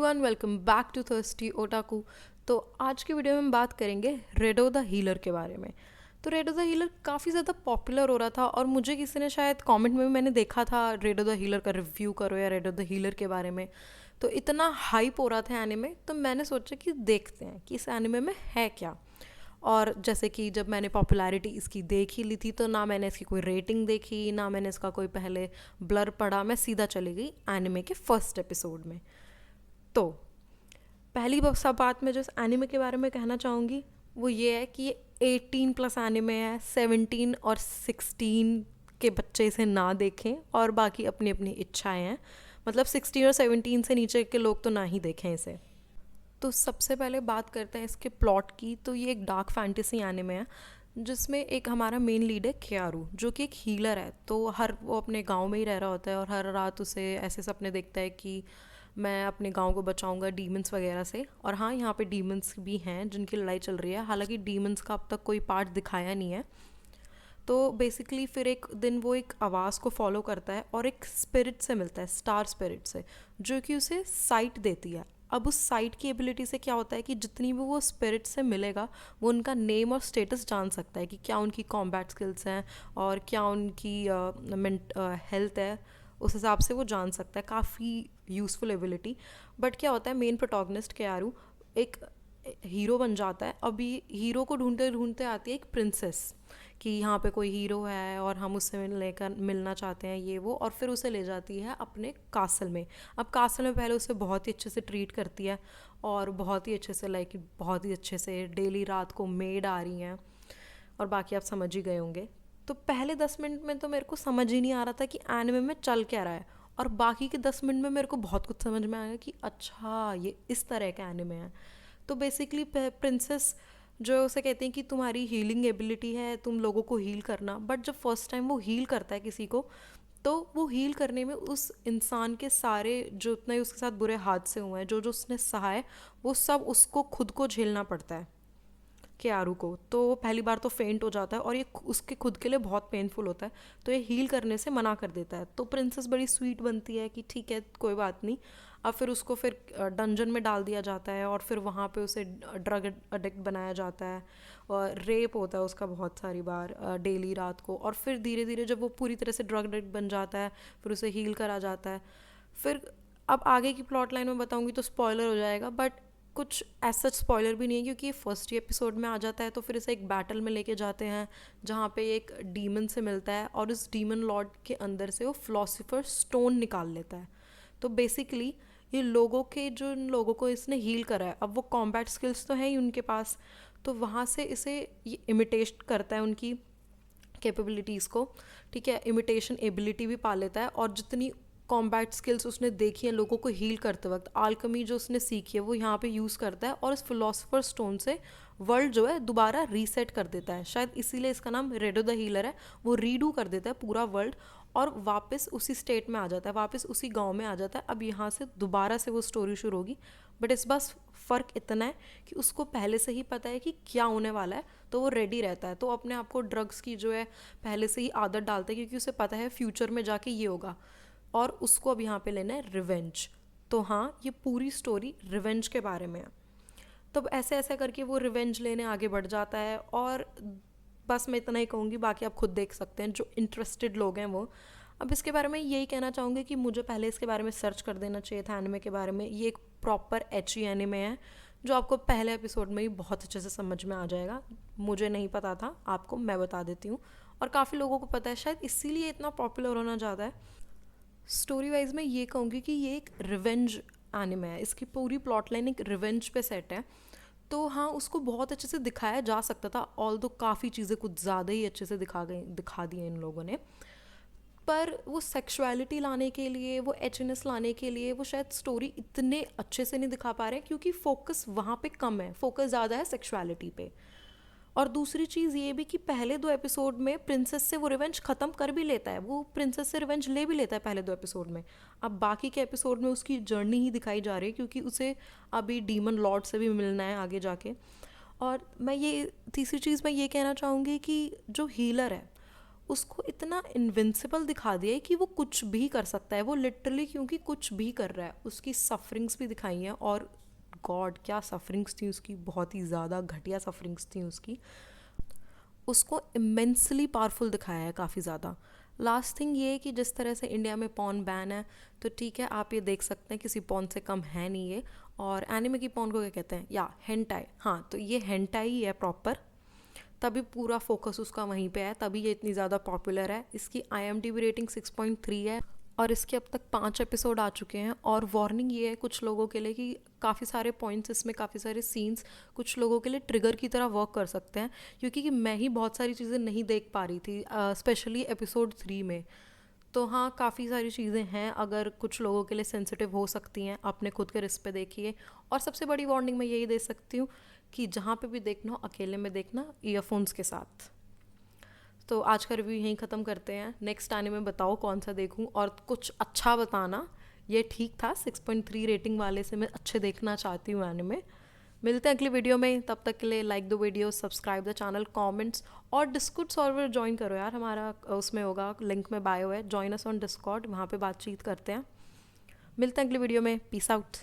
Everyone, welcome back to Thirsty Otaku. तो आज की वीडियो में हम बात करेंगे रेडो द हीलर के बारे में। तो रेडो द हीलर काफ़ी ज़्यादा पॉपुलर हो रहा था और मुझे किसी ने शायद कमेंट में भी मैंने देखा था रेडो द हीलर का रिव्यू करो या रेडो द हीलर के बारे में। तो इतना हाइप हो रहा था एनिमे, तो मैंने सोचा कि देखते हैं कि इस एनिमे में है क्या। और जैसे कि जब मैंने पॉपुलैरिटी इसकी देख ही ली थी तो ना मैंने इसकी कोई रेटिंग देखी, ना मैंने इसका कोई पहले ब्लर पढ़ा, मैं सीधा चली गई एनिमे के फर्स्ट एपिसोड में। तो पहली सब बात मैं जो इस एनिमे के बारे में कहना चाहूँगी वो ये है कि ये 18+ एनिमे है। 17 और 16 के बच्चे इसे ना देखें और बाकी अपनी अपनी इच्छाएं हैं। मतलब 16 और 17 से नीचे के लोग तो ना ही देखें इसे। तो सबसे पहले बात करते हैं इसके प्लॉट की। तो ये एक डार्क फैंटेसी एनिमे है जिसमें एक हमारा मेन लीड है क्यारू, जो कि एक हीलर है। तो वो अपने गांव में ही रह रहा होता है और हर रात उसे ऐसे सपने देखता है कि मैं अपने गांव को बचाऊंगा डीमंस वगैरह से। और हाँ, यहाँ पे डीमंस भी हैं जिनकी लड़ाई चल रही है। हालांकि डीमंस का अब तक कोई पार्ट दिखाया नहीं है। तो बेसिकली फिर एक दिन वो एक आवाज़ को फॉलो करता है और एक स्पिरिट से मिलता है, स्टार स्पिरिट से, जो कि उसे साइट देती है। अब उस साइट की एबिलिटी से क्या होता है कि जितनी भी वो स्पिरिट से मिलेगा वो उनका नेम और स्टेटस जान सकता है कि क्या उनकी कॉम्बैट स्किल्स हैं और क्या उनकी हेल्थ है। उस हिसाब से वो जान सकता है। काफ़ी यूज़फुल एबिलिटी। बट क्या होता है, मेन प्रोटोगनिस्ट केयारू एक हीरो बन जाता है। अभी हीरो को ढूंढते ढूंढते आती है एक प्रिंसेस कि यहाँ पे कोई हीरो है और हम उससे मिलना चाहते हैं, ये वो। और फिर उसे ले जाती है अपने कासल में। अब कासल में पहले उसे बहुत ही अच्छे से ट्रीट करती है और बहुत ही अच्छे से बहुत ही अच्छे से डेली रात को मेड आ रही हैं और बाकी आप समझ ही गए होंगे। तो पहले 10 मिनट में तो मेरे को समझ ही नहीं आ रहा था कि एनिमे में चल क्या रहा है, और बाकी के 10 मिनट में मेरे को बहुत कुछ समझ में आया कि अच्छा ये इस तरह का एनिमे है। तो बेसिकली प्रिंसेस जो उसे कहते हैं कि तुम्हारी हीलिंग एबिलिटी है, तुम लोगों को हील करना। बट जब फर्स्ट टाइम वो हील करता है किसी को, तो वो हील करने में उस इंसान के सारे जो उतने उसके साथ बुरे हादसे हुए हैं, जो जो उसने सहा है, वो सब उसको खुद को झेलना पड़ता है क्यारू को। तो वो पहली बार तो फेंट हो जाता है और ये उसके खुद के लिए बहुत पेनफुल होता है। तो ये हील करने से मना कर देता है। तो प्रिंसेस बड़ी स्वीट बनती है कि ठीक है कोई बात नहीं। अब फिर उसको फिर डंजन में डाल दिया जाता है और फिर वहाँ पे उसे ड्रग एडिक्ट बनाया जाता है और रेप होता है उसका बहुत सारी बार डेली रात को। और फिर धीरे धीरे जब वो पूरी तरह से ड्रग एडिक्ट बन जाता है फिर उसे हील करा जाता है। फिर अब आगे की प्लॉट लाइन में बताऊंगी तो स्पॉइलर हो जाएगा, बट कुछ ऐसा स्पॉइलर भी नहीं है क्योंकि ये फर्स्ट ही एपिसोड में आ जाता है। तो फिर इसे एक बैटल में लेके जाते हैं जहाँ पे एक डीमन से मिलता है और उस डीमन लॉर्ड के अंदर से वो फिलोसोफर स्टोन निकाल लेता है। तो बेसिकली ये लोगों के जो इन लोगों को इसने हील करा है, अब वो कॉम्बैट स्किल्स तो हैं ही उनके पास, तो वहाँ से इसे ये इमिटेट करता है उनकी कैपेबिलिटीज़ को। ठीक है, इमिटेशन एबिलिटी भी पा लेता है। और जितनी कॉम्बैट स्किल्स उसने देखी हैं लोगों को हील करते वक्त, आल्कमी जो उसने सीखी है वो यहाँ पे यूज़ करता है और इस फिलोसोफर स्टोन से वर्ल्ड जो है दोबारा रीसेट कर देता है। शायद इसीलिए इसका नाम रेडो द हीलर है। वो रीडू कर देता है पूरा वर्ल्ड और वापस उसी स्टेट में आ जाता है, वापस उसी गांव में आ जाता है। अब यहाँ से दोबारा से वो स्टोरी शुरू होगी। बट इस बार फ़र्क इतना है कि उसको पहले से ही पता है कि क्या होने वाला है, तो वो रेडी रहता है। तो अपने आप को ड्रग्स की जो है पहले से ही आदत डालता है क्योंकि उसे पता है फ्यूचर में जाके ये होगा और उसको अब यहाँ पे लेना है रिवेंज। तो हाँ, ये पूरी स्टोरी रिवेंज के बारे में है। तो ऐसे ऐसे करके वो रिवेंज लेने आगे बढ़ जाता है। और बस मैं इतना ही कहूँगी, बाकी आप खुद देख सकते हैं जो इंटरेस्टेड लोग हैं वो। अब इसके बारे में यही कहना चाहूँगी कि मुझे पहले इसके बारे में सर्च कर देना चाहिए था एनिमे के बारे में। ये एक प्रॉपर एची एनिमे है जो आपको पहले एपिसोड में ही बहुत अच्छे से समझ में आ जाएगा। मुझे नहीं पता था, आपको मैं बता देती हूँ। और काफ़ी लोगों को पता है, शायद इसीलिए इतना पॉपुलर होना ज़्यादा है। स्टोरी वाइज मैं ये कहूँगी कि ये एक रिवेंज एनिमे है। इसकी पूरी प्लॉट लाइन एक रिवेंज पे सेट है। तो हाँ, उसको बहुत अच्छे से दिखाया जा सकता था, ऑल दो काफ़ी चीज़ें कुछ ज़्यादा ही अच्छे से दिखा दी इन लोगों ने। पर वो सेक्सुअलिटी लाने के लिए, वो एचनेस लाने के लिए वो शायद स्टोरी इतने अच्छे से नहीं दिखा पा रहे हैं क्योंकि फोकस वहाँ पे कम है, फोकस ज़्यादा है सेक्सुअलिटी पे। और दूसरी चीज़ ये भी कि पहले 2 एपिसोड में प्रिंसेस से वो रिवेंज ख़त्म कर भी लेता है, वो प्रिंसेस से रिवेंज ले भी लेता है पहले 2 एपिसोड में। अब बाकी के एपिसोड में उसकी जर्नी ही दिखाई जा रही है क्योंकि उसे अभी डीमन लॉर्ड से भी मिलना है आगे जाके। और मैं ये तीसरी चीज़ मैं ये कहना चाहूँगी कि जो हीलर है उसको इतना इनविंसिबल दिखा दिया है कि वो कुछ भी कर सकता है, वो लिटरली क्योंकि कुछ भी कर रहा है। उसकी सफरिंग्स भी दिखाई हैं, और गॉड क्या सफरिंग्स थी उसकी, बहुत ही ज़्यादा घटिया सफरिंग्स थी उसकी। उसको इमेंसली पावरफुल दिखाया है काफ़ी ज़्यादा। लास्ट थिंग ये है कि जिस तरह से इंडिया में पॉर्न बैन है, तो ठीक है आप ये देख सकते हैं, किसी पॉर्न से कम है नहीं ये। और एनिमे की पॉर्न को क्या कहते हैं, या हेंटाई, हाँ तो ये हेंटाई ही है प्रॉपर। तभी पूरा फोकस उसका वहीं पे है, तभी ये इतनी ज़्यादा पॉपुलर है। इसकी IMDb रेटिंग 6.3 है, और इसके अब तक 5 एपिसोड आ चुके हैं। और वार्निंग ये है कुछ लोगों के लिए कि काफ़ी सारे पॉइंट्स इसमें, काफ़ी सारे सीन्स कुछ लोगों के लिए ट्रिगर की तरह वर्क कर सकते हैं, क्योंकि कि मैं ही बहुत सारी चीज़ें नहीं देख पा रही थी, स्पेशली एपिसोड 3 में। तो हाँ, काफ़ी सारी चीज़ें हैं, अगर कुछ लोगों के लिए सेंसिटिव हो सकती हैं, अपने खुद के रिस्क पे देखिए। और सबसे बड़ी वार्निंग मैं यही दे सकती हूँ कि जहाँ पे भी देखना हो अकेले में देखना, ईयरफोन्स के साथ। तो आज का रिव्यू यहीं ख़त्म करते हैं। नेक्स्ट आने में बताओ कौन सा देखूं, और कुछ अच्छा बताना। ये ठीक था, 6.3 रेटिंग वाले से मैं अच्छे देखना चाहती हूँ आने में। मिलते हैं अगली वीडियो में, तब तक के लिए like the video, subscribe the channel, comments, और डिस्कॉर्ड सर्वर ज्वाइन करो यार हमारा, उसमें होगा लिंक में बायो है, जॉइन अस ऑन डिस्कॉर्ड, वहाँ पे बातचीत करते हैं। मिलते हैं अगली वीडियो में, पीस आउट।